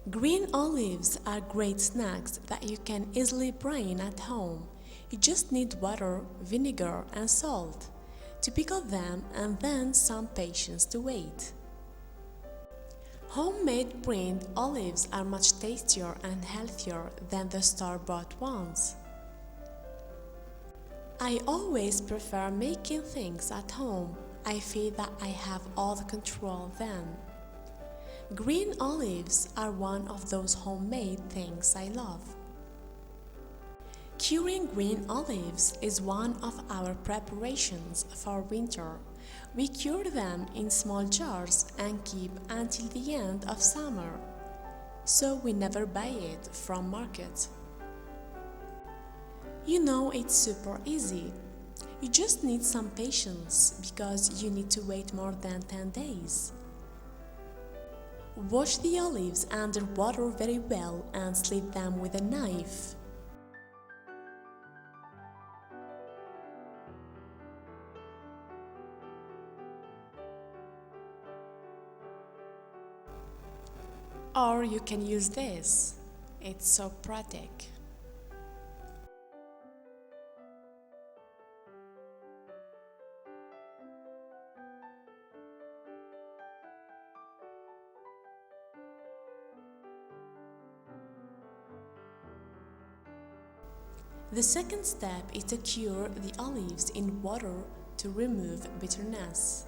Green olives are great snacks that you can easily brine at home. You just need water, vinegar and salt to pickle them and then some patience to wait. Homemade brined olives are much tastier and healthier than the store-bought ones. I always prefer making things at home. I feel that I have all the control then. Green olives are one of those homemade things I love. Curing green olives is one of our preparations for winter. We cure them in small jars and keep until the end of summer, so we never buy it from market. You know, it's super easy. You just need some patience because you need to wait more than 10 days. Wash the olives under water very well and slit them with a knife. Or you can use this. It's so practical. The second step is to cure the olives in water to remove bitterness.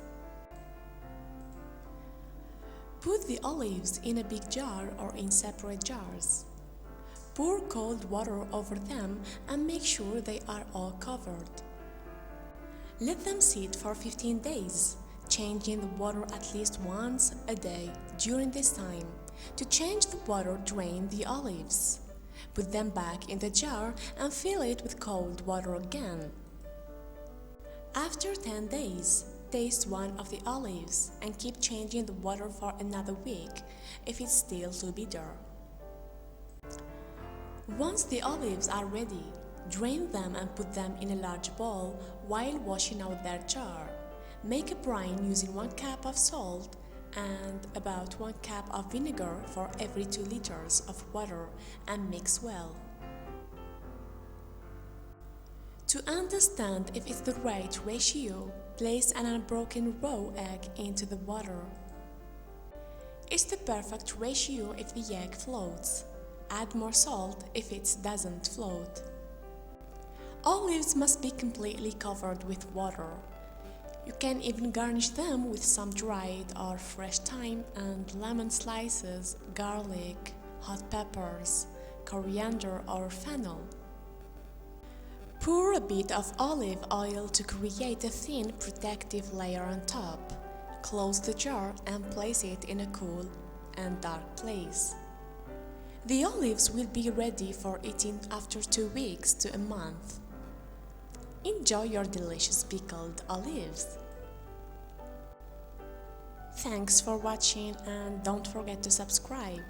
Put the olives in a big jar or in separate jars. Pour cold water over them and make sure they are all covered. Let them sit for 15 days, changing the water at least once a day during this time. To change the water, drain the olives. Put them back in the jar and fill it with cold water again. After 10 days, taste one of the olives and keep changing the water for another week if it's still too bitter. Once the olives are ready, drain them and put them in a large bowl while washing out their jar. Make a brine using 1 cup of salt and about 1 cup of vinegar for every 2 liters of water and mix well. To understand if it's the right ratio, place an unbroken raw egg into the water. It's the perfect ratio if the egg floats. Add more salt if it doesn't float. Olives must be completely covered with water. You can even garnish them with some dried or fresh thyme and lemon slices, garlic, hot peppers, coriander or fennel. Pour a bit of olive oil to create a thin protective layer on top. Close the jar and place it in a cool and dark place. The olives will be ready for eating after 2 weeks to a month. Enjoy your delicious pickled olives! Thanks for watching and don't forget to subscribe.